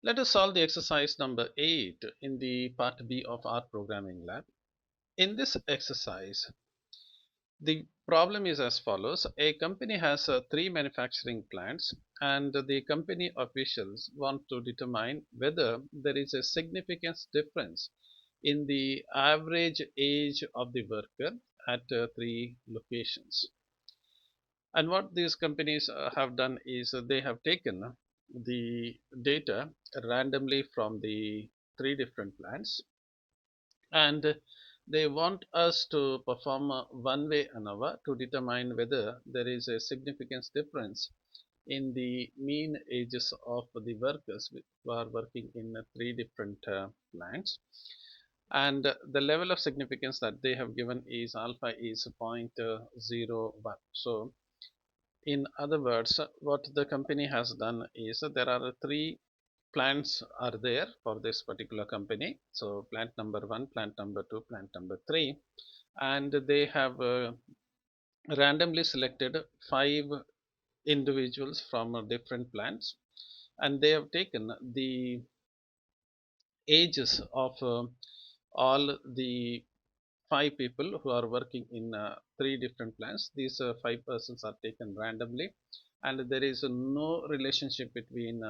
Let us solve the exercise number 8 in the part B of our programming lab. In this exercise, the problem is as follows. A company has three manufacturing plants, and the company officials want to determine whether there is a significant difference in the average age of the worker at three locations. And what these companies have done is they have taken the data randomly from the three different plants, and they want us to perform a one-way ANOVA to determine whether there is a significant difference in the mean ages of the workers who are working in three different plants. And the level of significance that they have given is alpha is zero point zero 0.01. So in other words, what the company has done is there are three plants are there for this particular company. So plant number 1, plant number 2, plant number 3, and they have randomly selected 5 individuals from different plants, and they have taken the ages of all the 5 people who are working in three different plants. These 5 persons are taken randomly, and there is no relationship between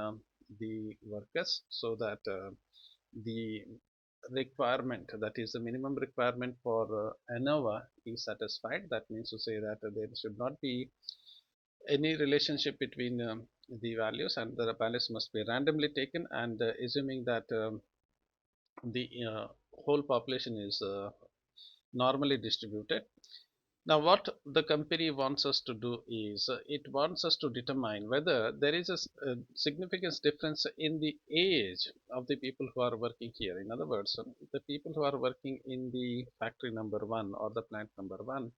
the workers, so that the requirement, that is the minimum requirement for ANOVA, is satisfied. That means to say that there should not be any relationship between the values, and the values must be randomly taken, and assuming that the whole population is normally distributed. Now, what the company wants us to do is it wants us to determine whether there is a significant difference in the age of the people who are working here. In other words, the people who are working in the factory number 1 or the plant number 1,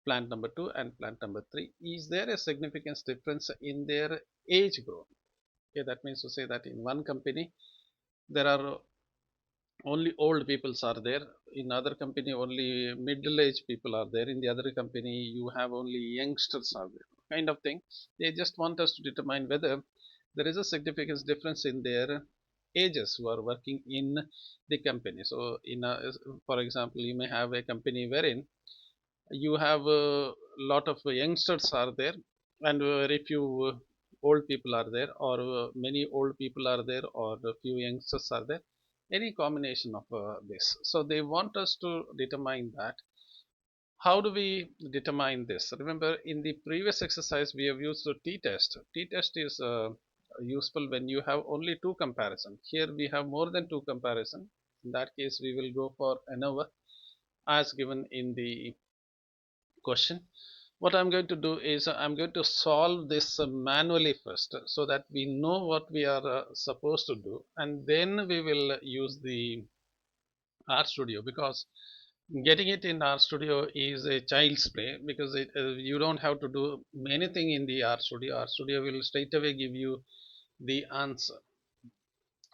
plant number 2, and plant number 3, is there a significant difference in their age group? Okay, that means to say that in one company there are only old peoples are there, in other company only middle aged people are there, in the other company you have only youngsters are there, kind of thing. They just want us to determine whether there is a significant difference in their ages who are working in the company. So in a, for example, you may have a company wherein you have a lot of youngsters are there, and very few old people are there, or many old people are there, or a few youngsters are there, any combination of this. So they want us to determine that. How do we determine this? Remember, in the previous exercise we have used the t-test. T-test is useful when you have only two comparison. Here we have more than two comparison. In that case we will go for ANOVA as given in the question. What I'm going to do is I'm going to solve this manually first, so that we know what we are supposed to do, and then we will use the R Studio, because getting it in R Studio is a child's play, because you don't have to do anything in the R Studio. R Studio will straight away give you the answer,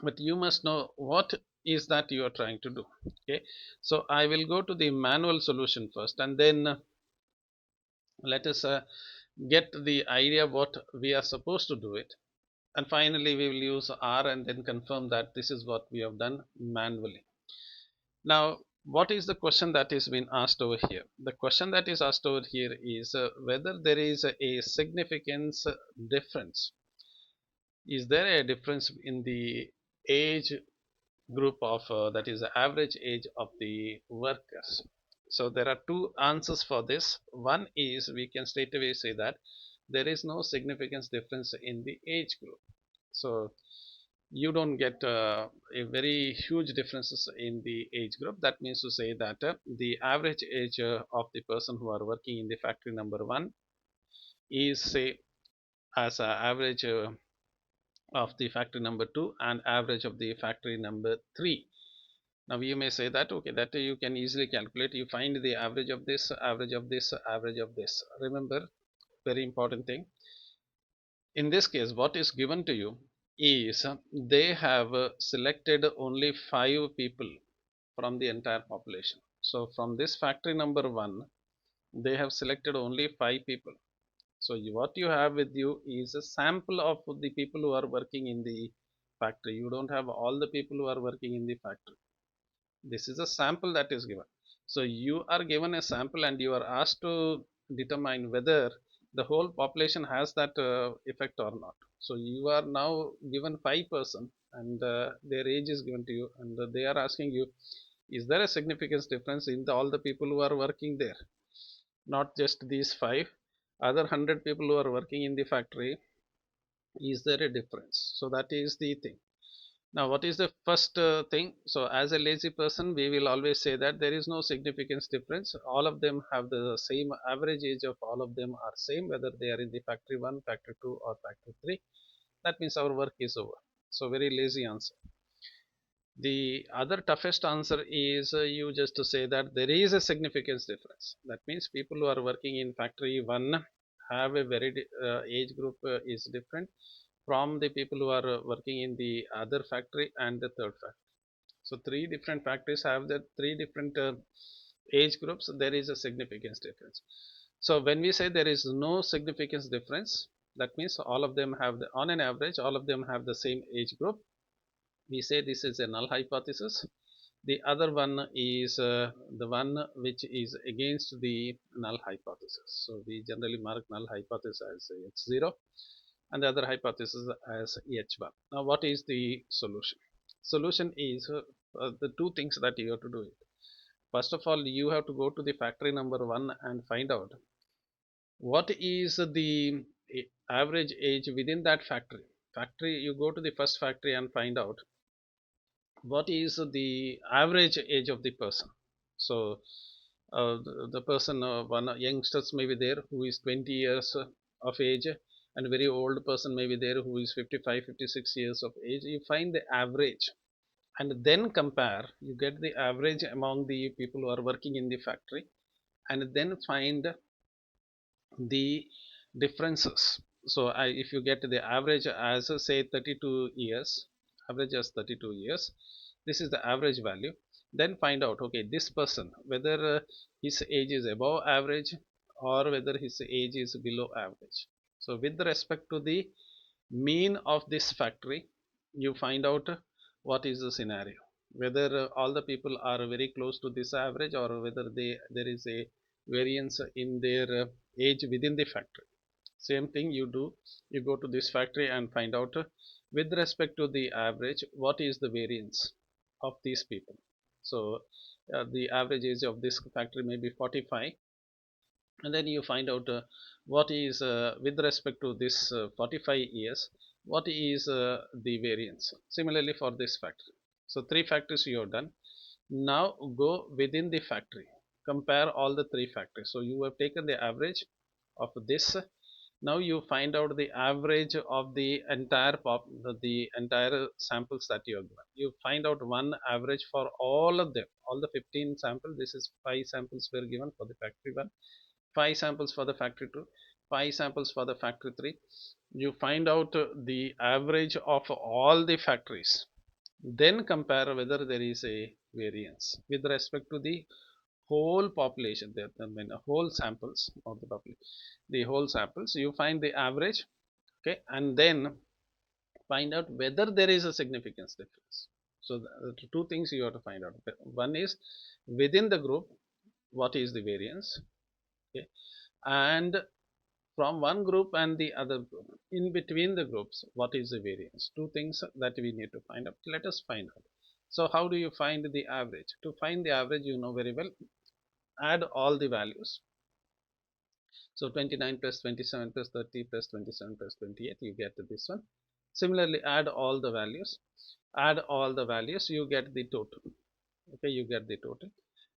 but you must know what is that you are trying to do. Okay, so I will go to the manual solution first, and then let us get the idea what we are supposed to do it, and finally we will use R and then confirm that this is what we have done manually. Now, what is the question that is being asked over here? The question that is asked over here is whether there is a significance difference. Is there a difference in the age group of that is the average age of the workers? So there are two answers for this. One is we can straight away say that there is no significant difference in the age group. So you don't get a very huge differences in the age group. That means to say that the average age of the person who are working in the factory number 1 is, say, as an average of the factory number 2 and average of the factory number 3. Now you may say that okay, that you can easily calculate. You find the average of this, average of this, average of this. Remember, very important thing. In this case, what is given to you is they have selected only 5 people from the entire population. So from this factory number 1, they have selected only 5 people. So what you have with you is a sample of the people who are working in the factory. You don't have all the people who are working in the factory. This is a sample that is given. So you are given a sample and you are asked to determine whether the whole population has that effect or not. So you are now given 5% and their age is given to you, and they are asking you, is there a significant difference in all the people who are working there? Not just these 5, other 100 people who are working in the factory, is there a difference? So that is the thing. Now, what is the first thing? So, as a lazy person, we will always say that there is no significance difference. All of them have the same average age of all of them are same, whether they are in the factory 1, factory 2, or factory 3. That means our work is over. So, very lazy answer. The other toughest answer is you just to say that there is a significance difference. That means people who are working in factory 1 have a very age group is different from the people who are working in the other factory and the third factory. So three different factories have the three different age groups. There is a significance difference. So when we say there is no significance difference, that means all of them have the, on an average, all of them have the same age group. We say this is a null hypothesis. The other one is the one which is against the null hypothesis. So we generally mark null hypothesis as H0 and the other hypothesis as H1. Now what is the solution? Solution is the two things that you have to do it. First of all, you have to go to the factory number 1 and find out what is the average age within that factory. You go to the first factory and find out what is the average age of the person. So the person, one youngsters may be there who is 20 years of age, and a very old person may be there who is 55, 56 years of age. You find the average and then compare. You get the average among the people who are working in the factory, and then find the differences. So if you get the average as say 32 years, average as 32 years, this is the average value. Then find out, okay, this person, whether his age is above average or whether his age is below average. So with respect to the mean of this factory, you find out what is the scenario, whether all the people are very close to this average or whether there is a variance in their age within the factory. Same thing you do, you go to this factory and find out with respect to the average what is the variance of these people. So the average age of this factory may be 45, and then you find out what is with respect to this 45 years, what is the variance. Similarly for this factory, so three factories you have done. Now go within the factory, compare all the three factories. So you have taken the average of this. Now you find out the average of the entire the entire samples that you have given. You find out one average for all of them, all the 15 samples. This is 5 samples were given for the factory 1, 5 samples for the factory 2, 5 samples for the factory 3. You find out the average of all the factories, then compare whether there is a variance with respect to the whole population. There I mean whole samples of the population, the whole samples. You find the average, okay, and then find out whether there is a significance difference. So the two things you have to find out. One is within the group, what is the variance, okay, and from one group and the other group, in between the groups, what is the variance. Two things that we need to find out. Let us find out. So how do you find the average? To find the average, you know very well, add all the values. So 29 plus 27 plus 30 plus 27 plus 28, you get this one. Similarly, add all the values, you get the total. Okay, you get the total,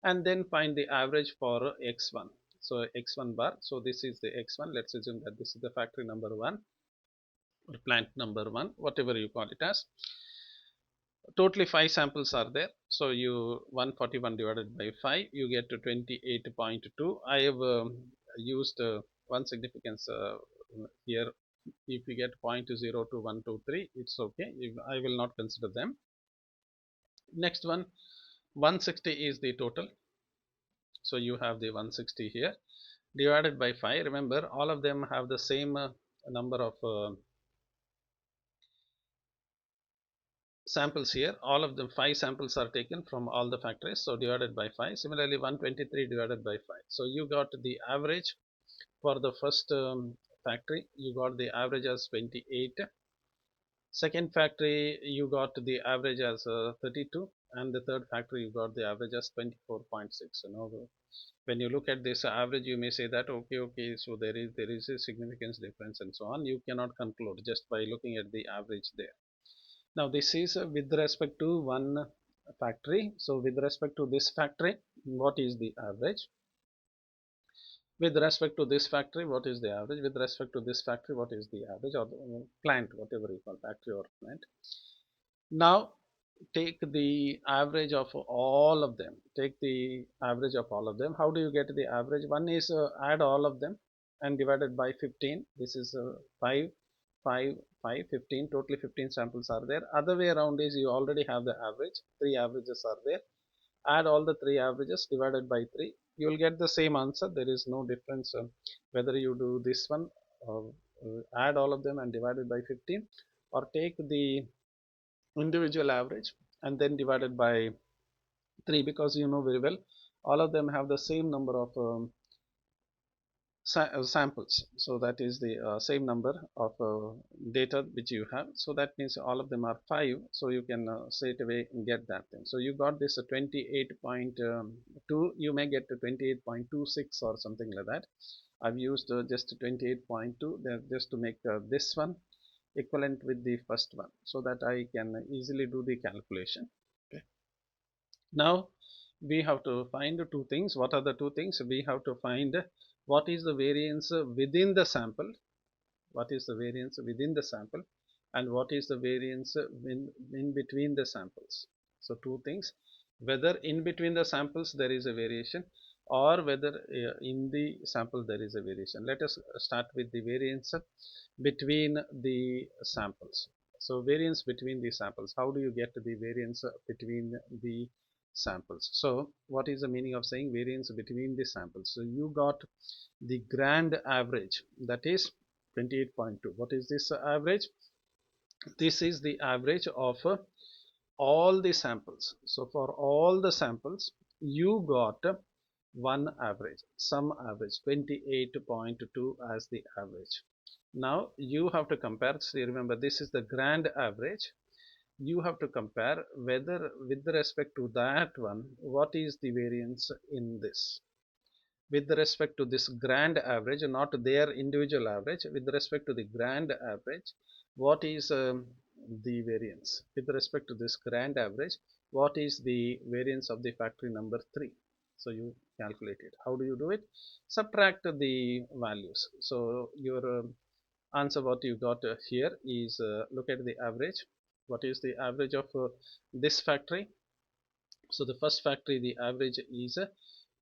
and then find the average for x1. So x1 bar, so this is the x1. Let's assume that this is the factory number 1 or plant number 1, whatever you call it as. Totally 5 samples are there, so you 141 divided by 5, you get to 28.2. I have used one significance here. If you get 0.02123, it's okay, I will not consider them. Next one, 160 is the total, so you have the 160 here divided by 5. Remember, all of them have the same number of samples here, all of them 5 samples are taken from all the factories, so divided by 5. Similarly 123 divided by 5, so you got the average for the first factory, you got the average as 28. Second factory you got the average as 32, and the third factory you got the average as 24.6. When you look at this average, you may say that okay, so there is a significance difference and so on. You cannot conclude just by looking at the average there. Now this is with respect to one factory. So with respect to this factory, what is the average? With respect to this factory, what is the average? With respect to this factory, what is the average? Or the plant, whatever you call factory or plant. Now take the average of all of them. Take the average of all of them. How do you get the average? One is add all of them and divided by 15. This is 5, 5, 5, 15. Totally 15 samples are there. Other way around is you already have the average. 3 averages are there. Add all the 3 averages divided by 3. You will get the same answer. There is no difference whether you do this one, add all of them and divide it by 15, or take the individual average and then divided by 3, because you know very well all of them have the same number of samples, so that is the same number of data which you have, so that means all of them are 5, so you can straight away get that thing. So you got this 28.2, you may get to 28.26 or something like that. I've used just 28.2 there just to make this one equivalent with the first one, so that I can easily do the calculation. Okay. Now we have to find two things. What are the two things? We have to find what is the variance within the sample, what is the variance within the sample, and what is the variance in between the samples. So two things, whether in between the samples there is a variation, or whether in the sample there is a variation. Let us start with the variance between the samples. So variance between the samples, how do you get the variance between the samples? So what is the meaning of saying variance between the samples? So you got the grand average, that is 28.2. What is this average? This is the average of all the samples. So for all the samples you got one average, some average, 28.2 as the average. Now you have to compare. So remember, this is the grand average. You have to compare whether with respect to that one, what is the variance in this. With respect to this grand average, not their individual average, with respect to the grand average, what is the variance? With respect to this grand average, what is the variance of the factory number 3? So you calculate it. How do you do it? Subtract the values. So your answer what you got here is, look at the average. What is the average of this factory? So the first factory, the average is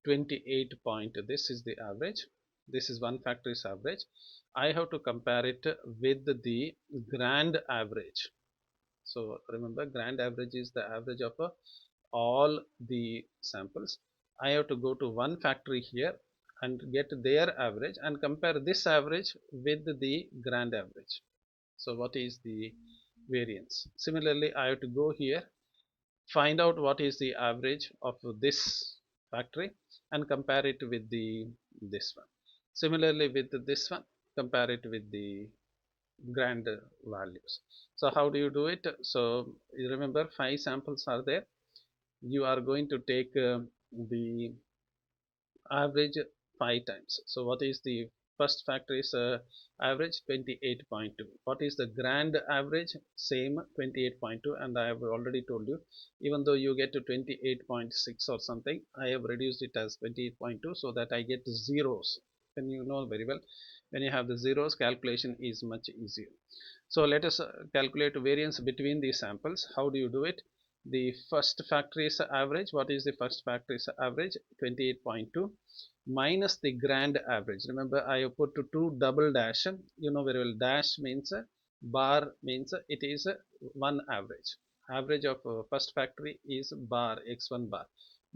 28 point. This is the average. This is one factory's average. I have to compare it with the grand average. So remember, grand average is the average of all the samples. I have to go to one factory here and get their average and compare this average with the grand average. So what is the variance? Similarly, I have to go here, find out what is the average of this factory and compare it with the this one. Similarly with this one, compare it with the grand values. So how do you do it? So you remember 5 samples are there. You are going to take the average 5 times. So what is the first factor is average 28.2. What is the grand average? Same 28.2, and I have already told you, even though you get to 28.6 or something, I have reduced it as 28.2 so that I get zeros. Then you know very well, when you have the zeros, calculation is much easier. So let us calculate variance between these samples. How do you do it? The first factory's average, what is the first factory's average? 28.2 minus the grand average. Remember, I have put 2 double dash. You know very well, dash means bar means it is one average. Average of first factory is bar, x1 bar.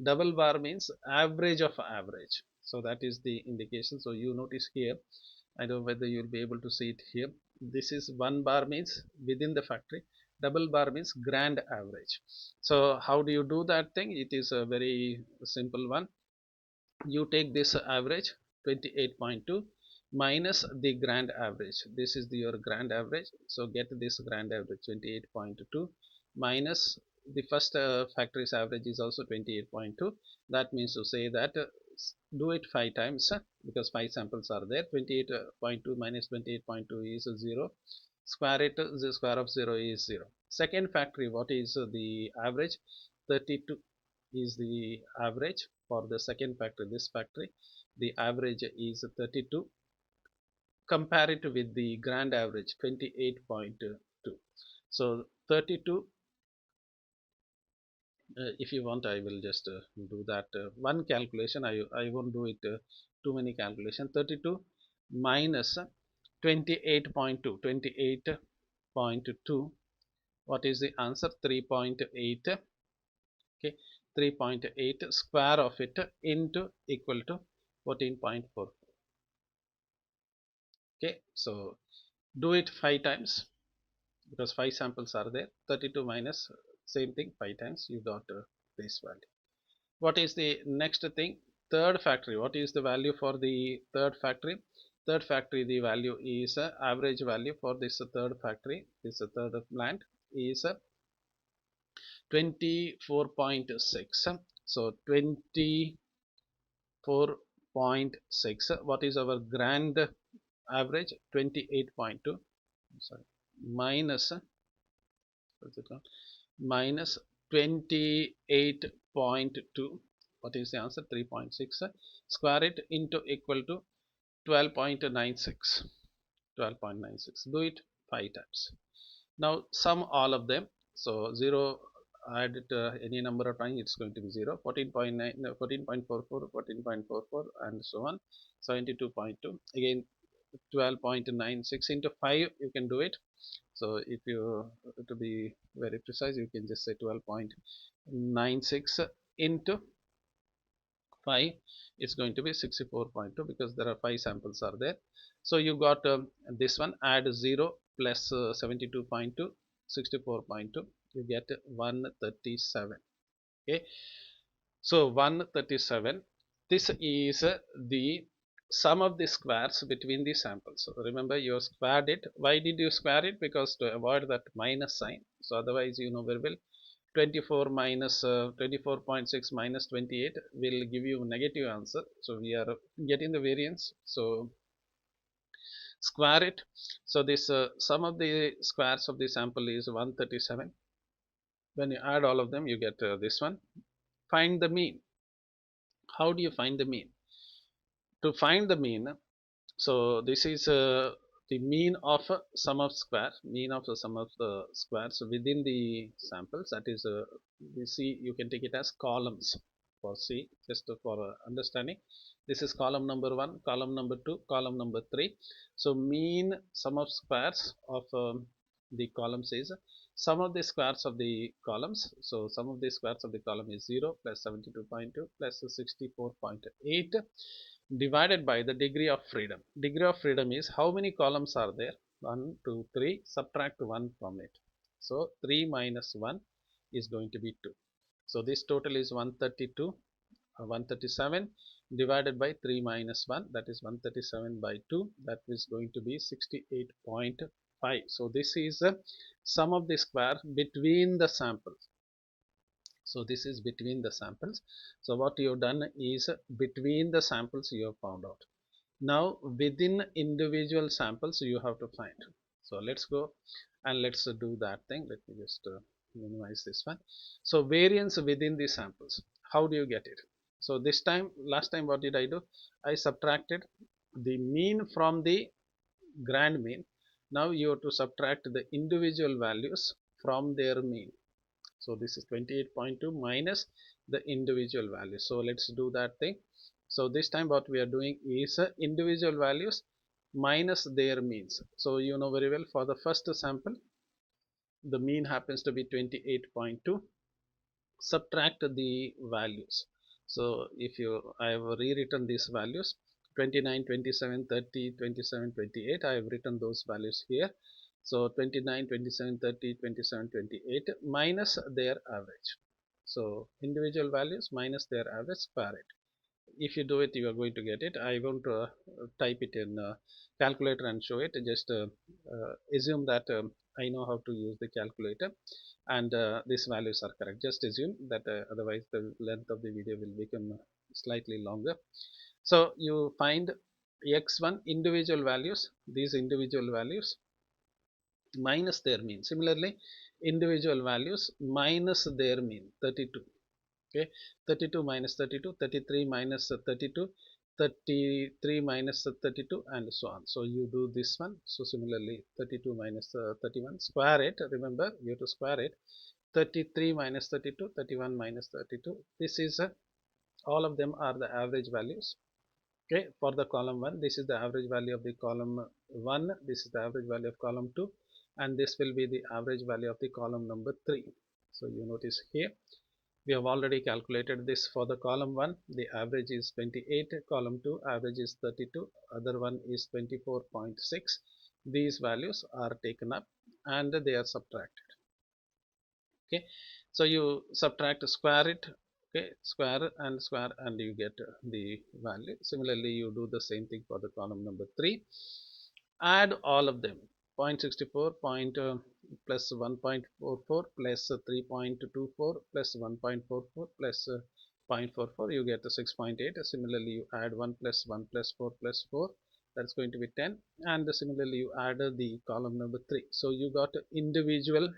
Double bar means average of average. So that is the indication. So you notice here, I don't know whether you'll be able to see it here. This is one bar means within the factory, double bar means grand average. So how do you do that thing? It is a very simple one. You take this average 28.2 minus the grand average. This is your grand average. So get this grand average 28.2 minus the first factory's average is also 28.2. That means to say that do it 5 times because 5 samples are there. 28.2 minus 28.2 is 0. Square it, the square of 0 is 0. Second factory, what is the average? 32 is the average for the second factory. This factory, the average is 32. Compare it with the grand average 28.2. So 32, if you want, I will just do that one calculation. I won't do it too many calculation. 32 minus 28.2. 28.2. What is the answer? 3.8. Okay, 3.8 square of it into equal to 14.4. Okay, so do it 5 times because 5 samples are there. 32 minus same thing 5 times, you got this value. What is the next thing? Third factory. What is the value for the third factory? Third factory, the value is average value for this third factory, this third plant is 24.6. So 24.6. What is our grand average? 28.2. Sorry, minus minus 28.2. What is the answer? 3.6. Square it into equal to 12.96. 12.96. Do it 5 times. Now sum all of them. So 0, add it any number of times, it's going to be 0. 14.9, 14.44, 14.44, and so on. 72.2. Again 12.96 into 5, you can do it. So if you to be very precise, you can just say 12.96 into 5, it's going to be 64.2 because there are 5 samples are there. So you got this one, add 0 plus 72.2, 64.2, you get 137. Okay, so 137, this is the sum of the squares between the samples. So remember, you squared it. Why did you square it? Because to avoid that minus sign. So otherwise, you know very well, 24 minus 24.6 minus 28 will give you negative answer. So we are getting the variance. So square it. So this sum of the squares of the sample is 137. When you add all of them, you get this one. Find the mean. How do you find the mean? To find the mean, so this is the mean of sum of square, mean of the sum of the squares within the samples. That is, we see, you can take it as columns for C, just for understanding. This is column number 1, column number 2, column number 3. So mean sum of squares of the columns is sum of the squares of the columns. So sum of the squares of the column is 0 plus 72.2 plus 64.8 divided by the degree of freedom. Degree of freedom is how many columns are there? 1, 2, 3. Subtract 1 from it. So 3 minus 1 is going to be 2. So this total is 132, 137 divided by 3 minus 1, that is 137 by 2, that is going to be 68.5. So this is the sum of the square between the samples. So this is between the samples. So what you have done is between the samples you have found out. Now within individual samples you have to find. So let's go and let's do that thing. Let me just minimize this one. So variance within the samples, how do you get it? So this time, last time what did I do? I subtracted the mean from the grand mean. Now you have to subtract the individual values from their mean. So this is 28.2 minus the individual values. So let's do that thing. So this time what we are doing is individual values minus their means. So you know very well, for the first sample the mean happens to be 28.2. Subtract the values. So if you, I have rewritten these values. 29, 27, 30, 27, 28. I have written those values here. So 29, 27, 30, 27, 28 minus their average. So individual values minus their average, square it. If you do it, you are going to get it. I won't type it in calculator and show it. Just assume that I know how to use the calculator, and these values are correct. Just assume that, otherwise the length of the video will become slightly longer. So you find x1 individual values, these individual values minus their mean. Similarly, individual values minus their mean, 32. Okay, 32 minus 32, 33 minus 32, 33 minus 32, and so on. So you do this one. So similarly, 32 minus 31, square it. Remember, you have to square it. 33 minus 32, 31 minus 32. This is all of them are the average values. Okay, for the column 1, this is the average value of the column 1, this is the average value of column 2, and this will be the average value of the column number 3. So you notice here we have already calculated this. For the column 1, the average is 28, column 2 average is 32, other one is 24.6. These values are taken up and they are subtracted. Okay, so you subtract, square it. Okay, square and you get the value. Similarly, you do the same thing for the column number 3. Add all of them. 0.64 plus 1.44 plus 3.24 plus 1.44 plus 0.44, you get 6.8. Similarly, you add 1 plus 1 plus 4 plus 4, that's going to be 10. And similarly, you add the column number 3. So you got individual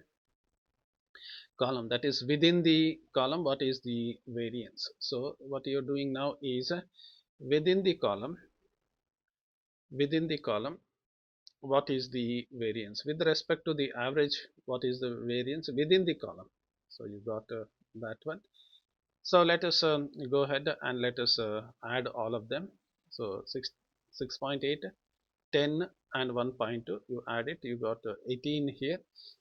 column, that is within the column what is the variance. So what you're doing now is within the column what is the variance with respect to the average, what is the variance within the column. So you got that one. So let us go ahead and let us add all of them. So 6.8, 10 and 1.2, you add it, you got 18 here.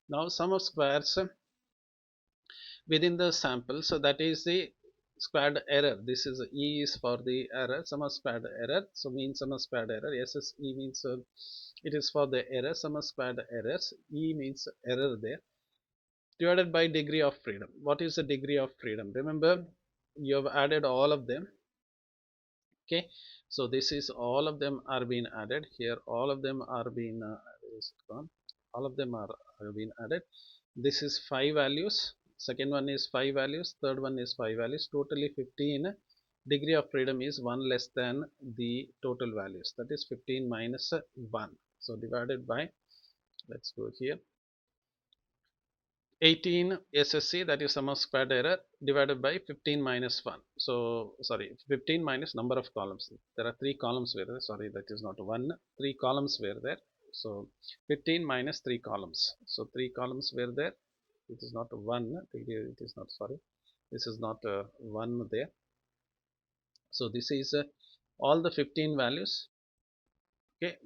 Now sum of squares within the sample, so that is the squared error. This is E is for the error, sum of squared error. So means sum of squared error, SSE means it is for the error, sum of squared errors, E means error there, divided by degree of freedom. What is the degree of freedom? Remember, you have added all of them. Okay, so this is all of them are being added here, all of them are being all of them are being added. This is 5 values, second one is 5 values, third one is 5 values, totally 15. Degree of freedom is 1 less than the total values, that is 15 minus 1. So divided by, let's go here, 18 SSC, that is sum of squared error, divided by 15 minus 1. So sorry, 15 minus number of columns. There are 3 columns were there. Sorry, that is not 1. 3 columns were there. So 15 minus 3 columns. So 3 columns were there. It is not 1. It is not, sorry. This is not 1 there. So this is all the 15 values. Okay,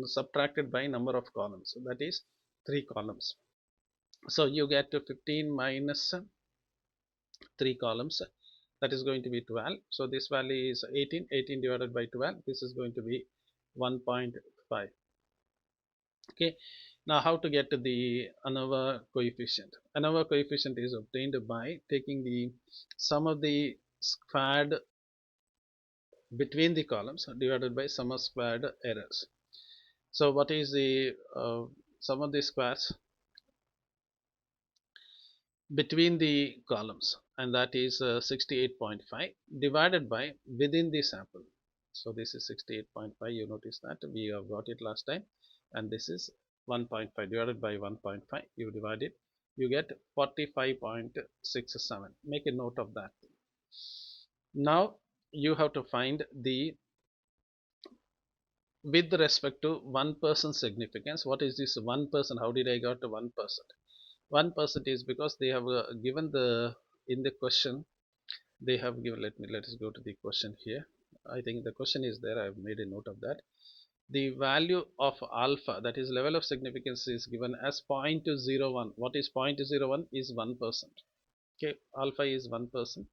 subtracted by number of columns. So that is 3 columns. So you get 15 minus 3 columns, that is going to be 12. So this value is 18, 18 divided by 12, this is going to be 1.5. Okay, now how to get to the ANOVA coefficient? ANOVA coefficient is obtained by taking the sum of the squared between the columns divided by sum of squared errors. So what is the sum of the squares between the columns, and that is 68.5 divided by within the sample. So this is 68.5, you notice that we have got it last time, and this is 1.5 divided by 1.5, you divide it, you get 45.67. Make a note of that. Now you have to find the with respect to 1% significance. What is this 1%? How did I got to 1%? 1% is because they have given the in the question they have given, let us go to the question here. I think the question is there, I have made a note of that. The value of alpha, that is level of significance, is given as 0.01. What is 0.01? Is 1%. Okay, alpha is 1%.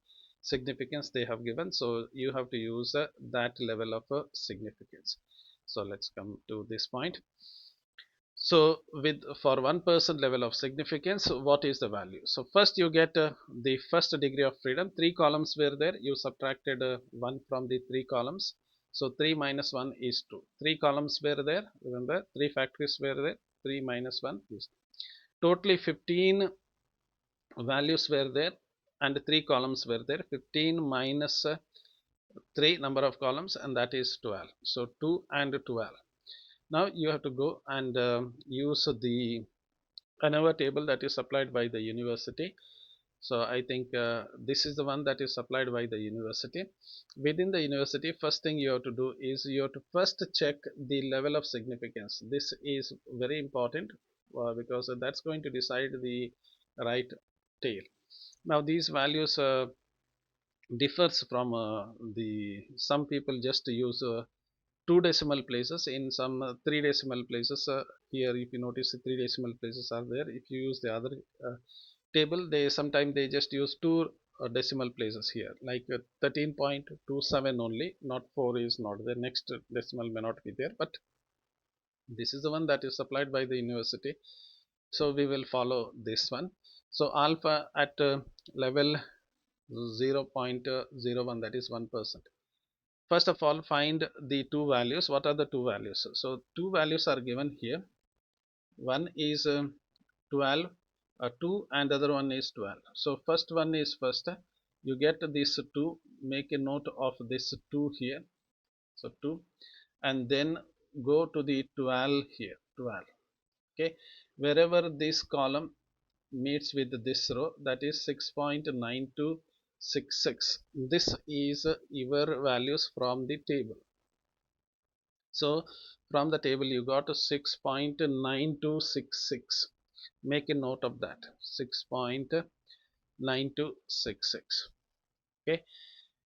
significance they have given, so you have to use that level of significance. So let's come to this point. So with for 1% level of significance, what is the value? So first you get the first degree of freedom. Three columns were there, you subtracted 1 from the three columns, so 3 minus 1 is 2. Three columns were there, remember, three factories were there, 3 minus 1 is totally 15 values were there, and three columns were there. 15 minus 3 number of columns, and that is 12. So 2 and 12. Now you have to go and use the ANOVA table that is supplied by the university. So I think this is the one that is supplied by the university. Within the university, first thing you have to do is you have to first check the level of significance. This is very important because that's going to decide the right tail. Now these values differs from the some people just use two decimal places, in some three decimal places. Here if you notice, three decimal places are there. If you use the other table, they sometimes they just use two decimal places here, like 13.27 only, not 4 is not there, next decimal may not be there, but this is the one that is supplied by the university, so we will follow this one. So alpha at level 0.01, that is 1%. First of all, find the two values. What are the two values? So two values are given here. One is 12, 2, and the other one is 12. So first one is first. You get this 2, make a note of this 2 here. So 2, and then go to the 12 here, 12. Okay, wherever this column meets with this row, that is 6.9266. This is your values from the table. So from the table you got 6.9266. Make a note of that, 6.9266. Okay,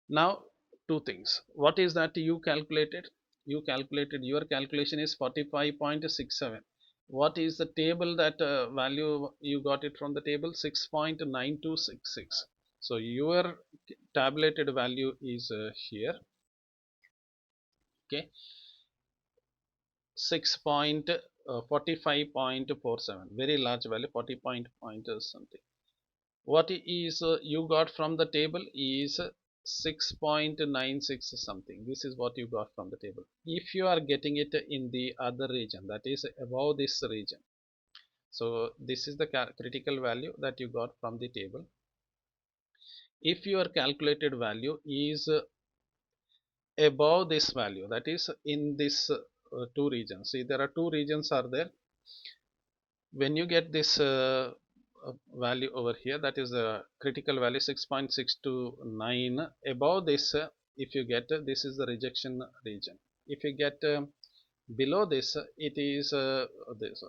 now two things. What is that you calculated? You calculated, your calculation is 45.67. What is the table that value you got it from the table? 6.9266. So your tabulated value is here. Okay, 6.45.47, very large value, 40 point something. What is you got from the table is 6.96 something. This is what you got from the table. If you are getting it in the other region, that is above this region, so this is the critical value that you got from the table. If your calculated value is above this value, that is in this two regions, see there are two regions are there. When you get this value over here, that is the critical value 6.629, above this if you get this is the rejection region. If you get below this, it is this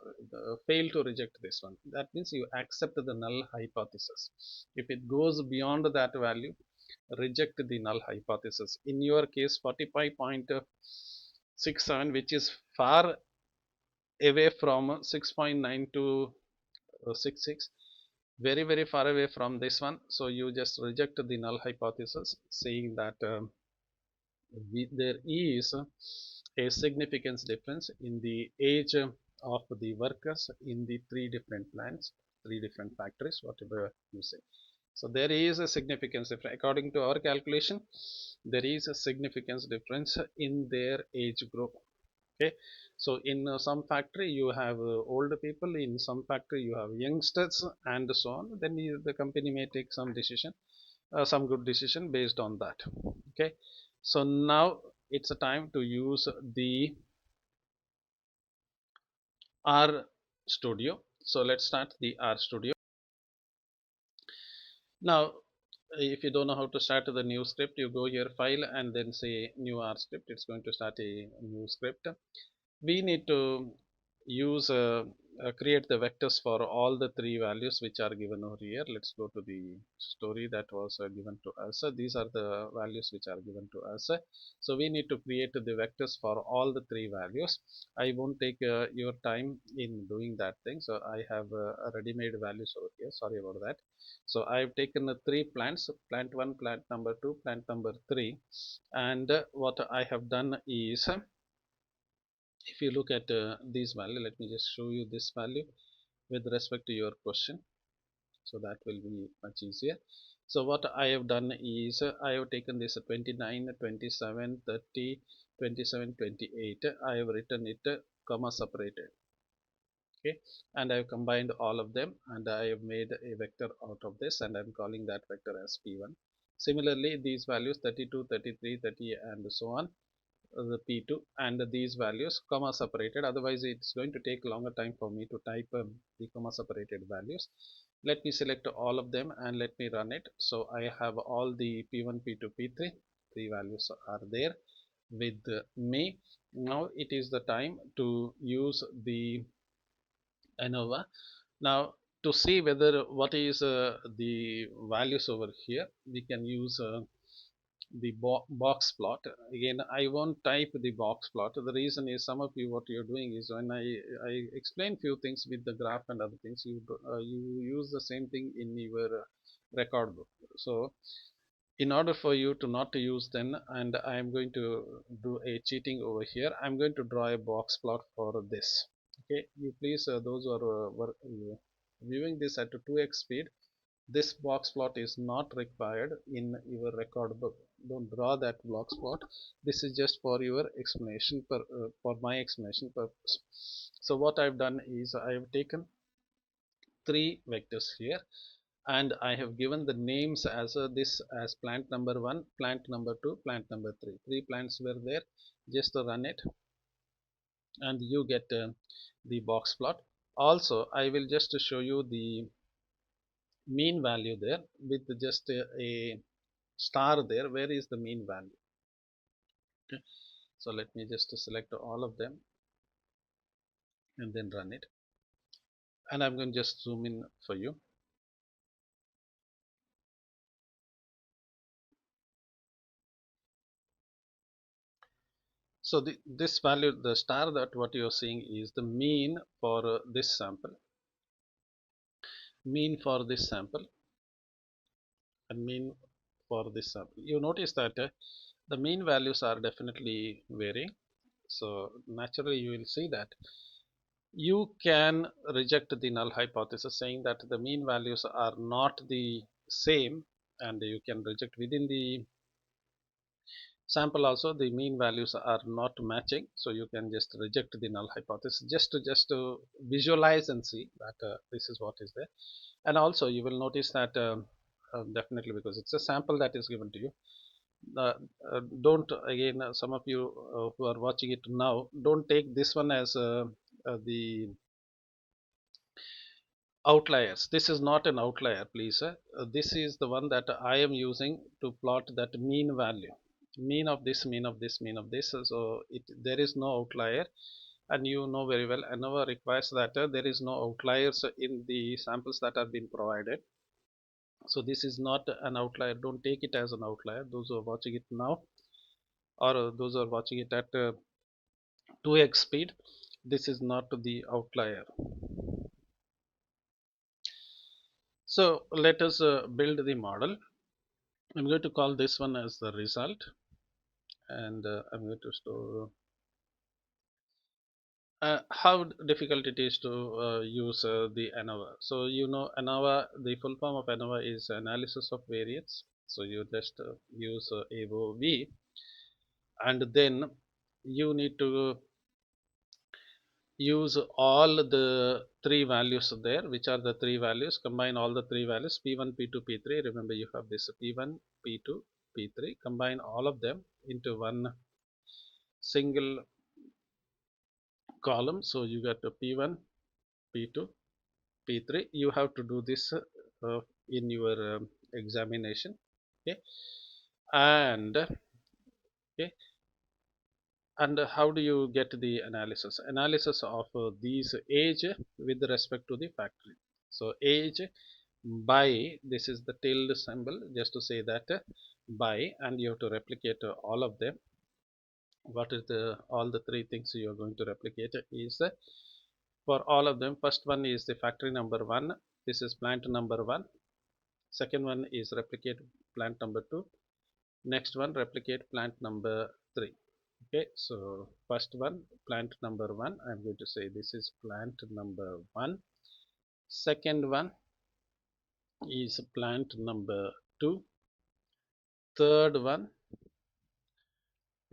fail to reject this one. That means you accept the null hypothesis. If it goes beyond that value, reject the null hypothesis. In your case 45.67, which is far away from 6.9266, very far away from this one, so you just reject the null hypothesis, saying that there is a significance difference in the age of the workers in the three different plants, three different factories, whatever you say. So there is a significance difference. According to our calculation, there is a significance difference in their age group. Okay, so in some factory you have old people, in some factory you have youngsters, and so on. Then the company may take some decision, some good decision based on that. Okay, so now it's a time to use the R studio. So let's start the R studio. Now if you don't know how to start the new script, you go here file and then say new R script. It's going to start a new script. We need to use create the vectors for all the three values which are given over here. Let's go to the story that was given to us. These are the values which are given to us. So we need to create the vectors for all the three values. I won't take your time in doing that thing. So I have ready-made values over here. Sorry about that. So I've taken three plants, plant 1, plant number 2, plant number 3, and what I have done is, if you look at these value, let me just show you this value with respect to your question, so that will be much easier. So what I have done is, I have taken this 29, 27, 30, 27, 28. I have written it comma separated. Okay, and I have combined all of them, and I have made a vector out of this, and I'm calling that vector as p1. Similarly, these values 32, 33, 30, and so on, the p2, and these values comma separated, otherwise it's going to take longer time for me to type the comma separated values. Let me select all of them and let me run it. So I have all the p1, p2, p3, three values are there with me. Now it is the time to use the ANOVA. Now, to see whether what is the values over here, we can use the box plot. Again, I won't type the box plot. The reason is, some of you, what you're doing is, when I explain few things with the graph and other things, you use the same thing in your record book. So in order for you to not to use them, and I am going to do a cheating over here, I'm going to draw a box plot for this. Okay, you please, those who are viewing this at 2x speed, this box plot is not required in your record book. Don't draw that box plot. This is just for your explanation, for my explanation purpose. So what I've done is, I have taken three vectors here, and I have given the names as this as plant number 1, plant number 2, plant number 3. Three plants were there. Just run it and you get the box plot. Also, I will just show you the mean value there with just a star there. Where is the mean value? Okay. So let me just select all of them and then run it, and I'm going to just zoom in for you. So this value, the star, that what you're seeing is the mean for this sample, mean for this sample, and mean for this sample. You notice that the mean values are definitely varying. So naturally you will see that you can reject the null hypothesis, saying that the mean values are not the same, and you can reject within the sample also the mean values are not matching. So you can just reject the null hypothesis, just to visualize and see that this is what is there. And also you will notice that definitely, because it's a sample that is given to you, uh, don't, again, some of you who are watching it now, don't take this one as the outliers. This is not an outlier, please. This is the one that I am using to plot that mean value, mean of this, mean of this, mean of this. So there is no outlier, and you know very well ANOVA requires that there is no outliers in the samples that are being provided. So this is not an outlier. Don't take it as an outlier. Those who are watching it now, or those who are watching it at 2x speed, this is not the outlier. So let us build the model. I'm going to call this one as the result, and I'm going to store how difficult it is to use the ANOVA. So you know ANOVA, the full form of ANOVA is analysis of variance. So you just use AOV, and then you need to use all the three values there. Which are the three values? Combine all the three values, p1, p2, p3. Remember, you have this p1, p2, p3. Combine all of them into one single column. So you get a p1, p2, p3. You have to do this in your examination. Okay, and okay, And how do you get the analysis of these age with respect to the factory? So age by, this is the tilde symbol just to say that by, and you have to replicate all of them. What is the all the three things you are going to replicate is for all of them. First one is the factory number 1, this is plant number 1. Second one is replicate plant number 2. Next one replicate plant number 3. Okay, so first one plant number 1, I'm going to say this is plant number 1. Second one is plant number 2. Third one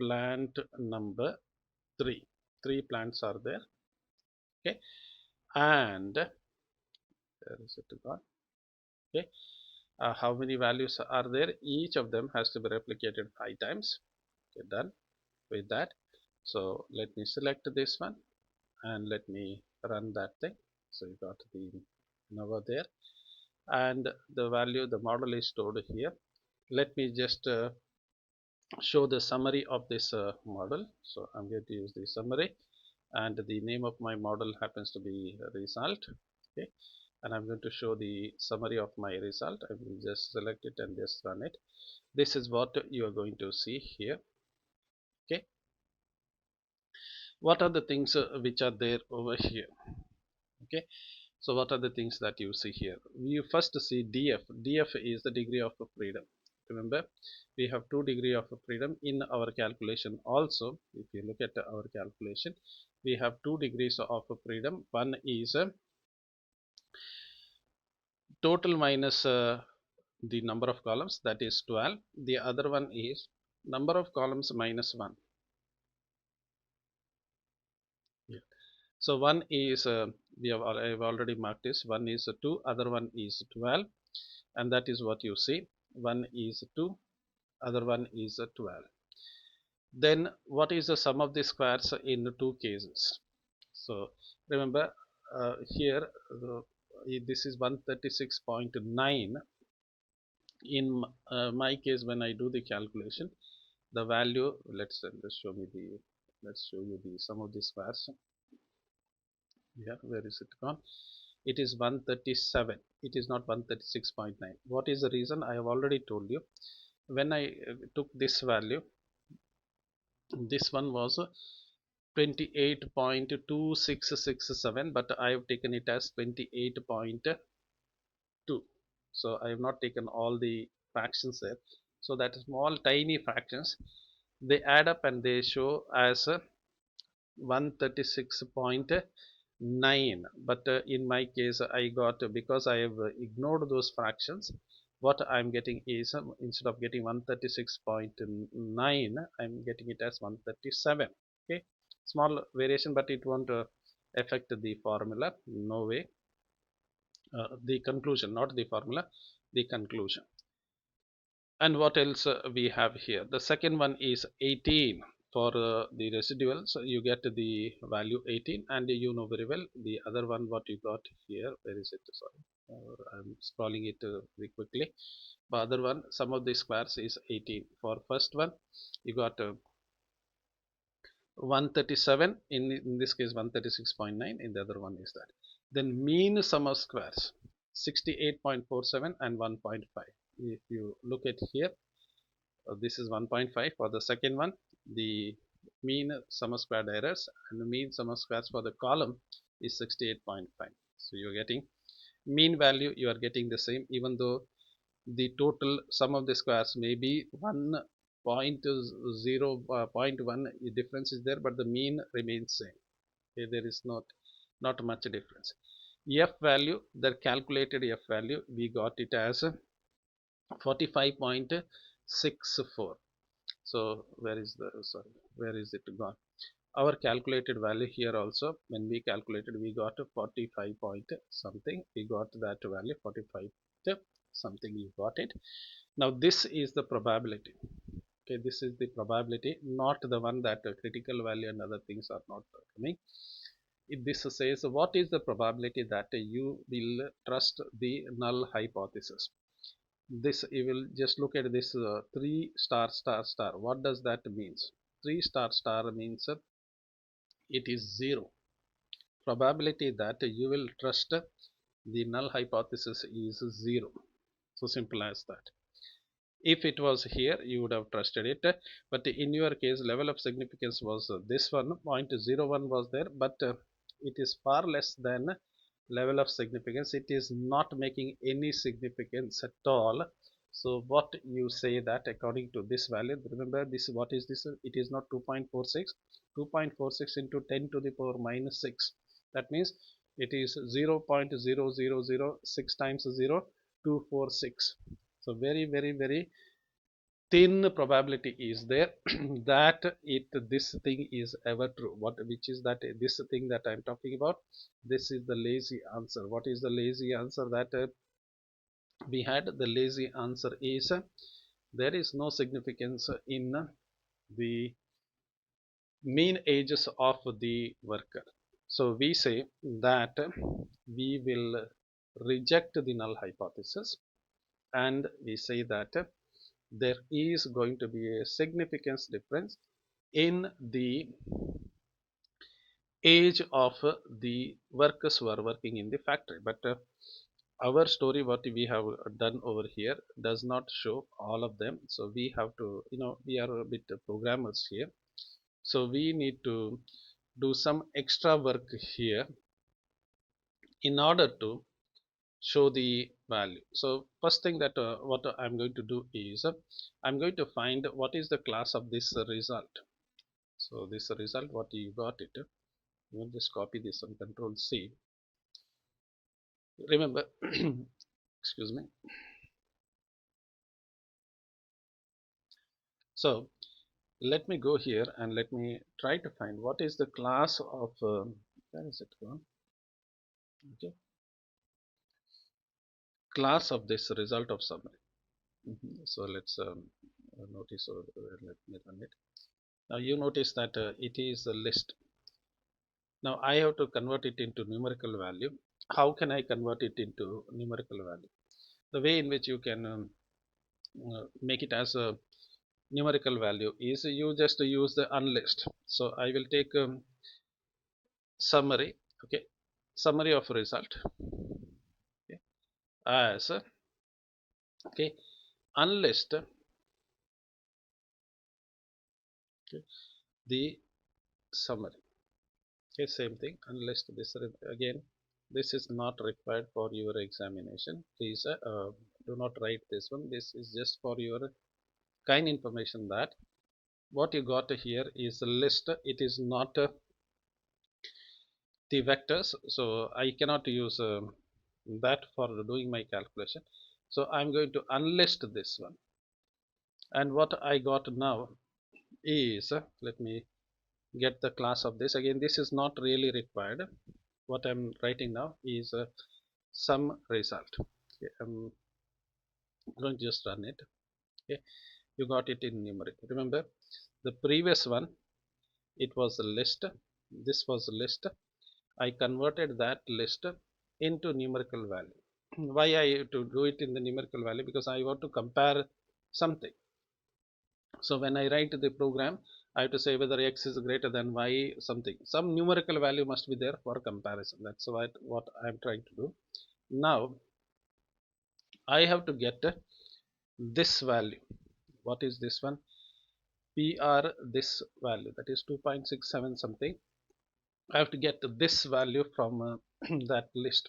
plant number 3. Three plants are there. Okay, and there is it gone. Okay, how many values are there? Each of them has to be replicated 5 times. Okay, done with that. So let me select this one and let me run that thing. So you got the ANOVA there, and the value, the model is stored here. Let me just show the summary of this model. So I'm going to use the summary, and the name of my model happens to be result. Okay, and I'm going to show the summary of my result. I will just select it and just run it. This is what you are going to see here. Okay, what are the things which are there over here? Okay, so what are the things that you see here? You first see df. Df is the degree of freedom. Remember, we have 2 degree of freedom in our calculation also. If you look at our calculation, we have 2 degrees of freedom. One is total minus the number of columns, that is 12. The other one is number of columns minus 1. Yeah. So one is I've already marked this. One is 2, other one is 12, and that is what you see. One is 2, other one is 12. Then what is the sum of the squares in the two cases? So remember, here this is 136.9. In my case, when I do the calculation, the value, let's show me the, let's show you the sum of the squares. Yeah, where is it gone? It is 137. It is not 136.9. What is the reason? I have already told you. When I took this value, this one was 28.2667, but I have taken it as 28.2. So I have not taken all the fractions there. So that small tiny fractions, they add up and they show as 136.9. But in my case, I got, because I have ignored those fractions, what I'm getting is instead of getting 136.9, I'm getting it as 137. Okay, small variation, but it won't affect the formula, no way. The conclusion, not the formula, the conclusion. And what else we have here? The second one is 18 for the residual. So you get the value 18, and you know very well the other one what you got here. Where is it? Sorry, I'm scrolling it very quickly. The other one, sum of the squares is 18. For first one, you got 137. In this case, 136.9. In the other one is that. Then mean sum of squares 68.47 and 1.5. If you look at here, this is 1.5 for the second one. The mean sum of squared errors and the mean sum of squares for the column is 68.5. So you're getting mean value, you are getting the same, even though the total sum of the squares may be 1.0.1 difference is there, but the mean remains same. Okay, there is not much difference. F value, the calculated F value, we got it as 45.64. So where is the, sorry, where is it gone? Our calculated value here also, when we calculated, we got a 45 point something. We got that value 45 something. You got it. Now this is the probability. Okay, this is the probability, not the one that critical value and other things are not coming. If this says what is the probability that you will trust the null hypothesis. This, you will just look at this 3 star star star. What does that means? 3 star star means it is 0. Probability that you will trust the null hypothesis is 0. So simple as that. If it was here, you would have trusted it, but in your case, level of significance was this one, 0.01 was there, but it is far less than level of significance. It is not making any significance at all. So what you say that according to this value, remember this, what is this? It is not 2.46. 2.46 into 10 to the power minus 6. That means it is 0.0006 times 0, 246. So very thin probability is there that this thing is ever true. Which is that this thing that I'm talking about? This is the lazy answer. What is the lazy answer that we had? The lazy answer is there is no significance in the mean ages of the worker. So we say that we will reject the null hypothesis, and we say that there is going to be a significance difference in the age of the workers who are working in the factory. But our story, what we have done over here, does not show all of them. So we have to, we are a bit programmers here. So we need to do some extra work here in order to show the value. So first thing that what I'm going to do is I'm going to find what is the class of this result. So this result, what you got it, you will just copy this and control C. Remember, excuse me. So let me go here and let me try to find what is the class of where is it gone? Okay, class of this result of summary. So let's notice over there. Let me run it. Now you notice that it is a list. Now I have to convert it into numerical value. How can I convert it into numerical value? The way in which you can make it as a numerical value is you just use the unlist. So I will take summary, okay, summary of result, okay, as okay, unlist, okay, the summary. Okay, same thing, unlist this again. This is not required for your examination. Please do not write this one. This is just for your kind information that what you got here is a list. It is not the vectors, so I cannot use that for doing my calculation. So I'm going to unlist this one, and what I got now is let me get the class of this. Again, this is not really required. What I'm writing now is some result. Okay, I'm going to just run it. Okay, you got it in numeric. Remember the previous one, it was a list, this was a list. I converted that list into numerical value. Why I have to do it in the numerical value? Because I want to compare something. So when I write the program, I have to say whether x is greater than y something. Some numerical value must be there for comparison. That's what I'm trying to do. Now I have to get this value. What is this one? PR, this value, that is 2.67 something. I have to get this value from that list.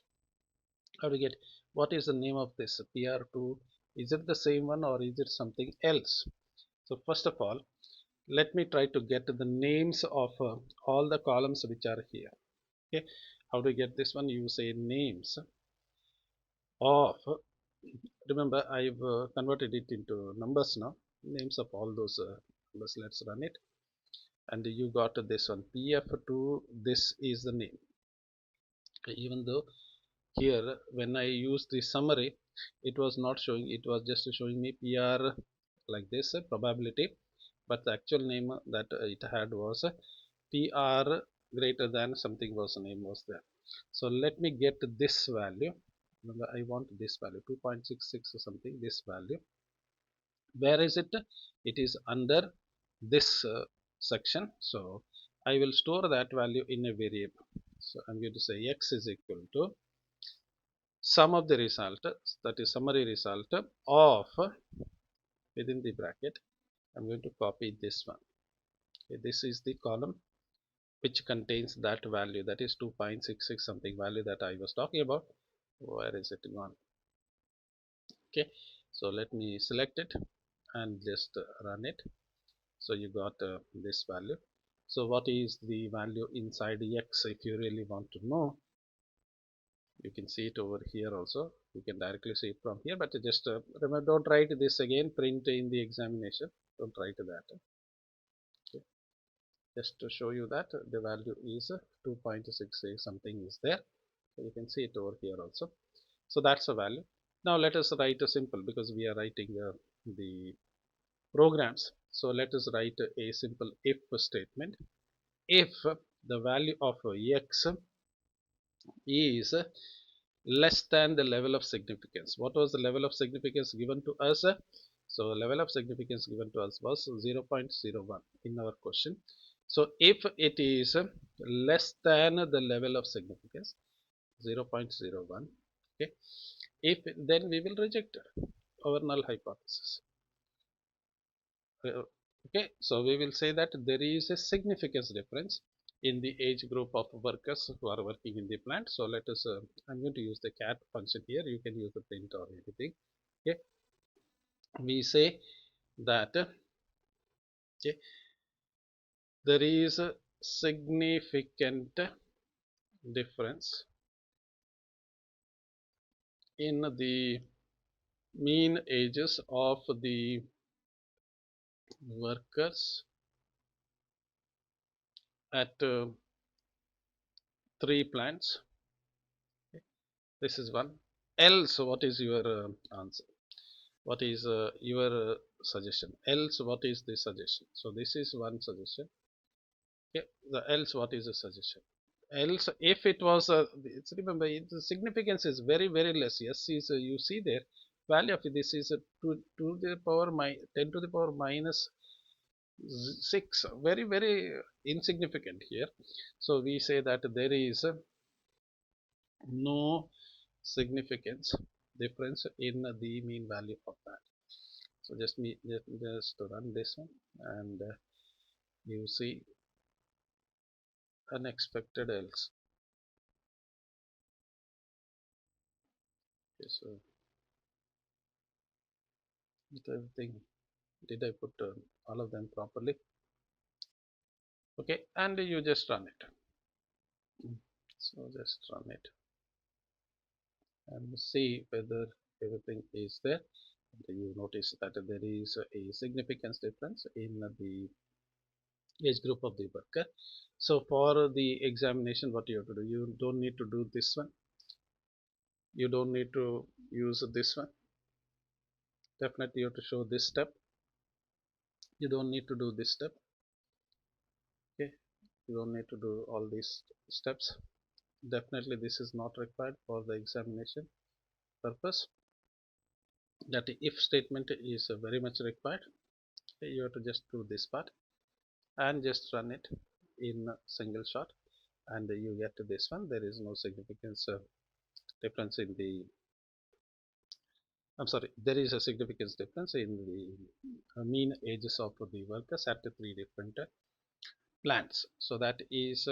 I have to get what is the name of this PR2. Is it the same one or is it something else? So first of all, let me try to get the names of all the columns which are here. Okay, how to get this one? You say names of, remember I've converted it into numbers now, names of all those numbers. Let's run it, and you got this one pf2. This is the name. Okay, even though here when I use the summary, it was not showing, it was just showing me PR like this probability, but the actual name that it had was PR greater than something was the name was there. So let me get this value. Remember I want this value 2.66 or something, this value. Where is it? It is under this section. So I will store that value in a variable. So I'm going to say x is equal to sum of the result, that is summary result of, within the bracket I'm going to copy this one. Okay, this is the column which contains that value, that is 2.66 something value that I was talking about. Where is it gone? Okay, so let me select it and just run it. So you got this value. So what is the value inside x? If you really want to know, you can see it over here also. You can directly see it from here, but just remember, don't write this again, print in the examination, don't write that. Okay. Just to show you that the value is 2.68 something is there. So you can see it over here also. So that's a value. Now let us write a simple, because we are writing the programs. So let us write a simple if statement. If the value of x is less than the level of significance. What was the level of significance given to us? So level of significance given to us was 0.01 in our question. So if it is less than the level of significance 0.01, okay, if then we will reject our null hypothesis. Okay, so we will say that there is a significance difference in the age group of workers who are working in the plant. So let us, I'm going to use the cat function here. You can use the print or anything. Okay, we say that okay, there is a significant difference in the mean ages of the workers at three plants. Okay. This is one. Else, what is your answer? What is your suggestion? Else, what is the suggestion? So this is one suggestion. Okay, the else, what is the suggestion? Else, if it was it's, remember the significance is very less. Yes, is you see there value of this is 2 to the power 10 to the power minus 6, very insignificant here. So we say that there is no significance difference in the mean value of that. So just run this one, and you see unexpected else. Okay, so with everything, did I put all of them properly? Okay, and you just run it. So just run it and see whether everything is there. And you notice that there is a significance difference in the age group of the worker. So for the examination, what you have to do, you don't need to do this one, you don't need to use this one. Definitely you have to show this step. You don't need to do this step. Okay, you don't need to do all these steps. Definitely this is not required for the examination purpose. That if statement is very much required. Okay, you have to just do this part and just run it in a single shot, and you get to this one. There is no significance difference in the, I'm sorry, there is a significance difference in the mean ages of the workers at the three different plants. So that is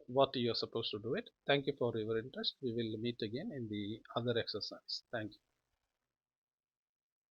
what you are supposed to do it. Thank you for your interest. We will meet again in the other exercise. Thank you.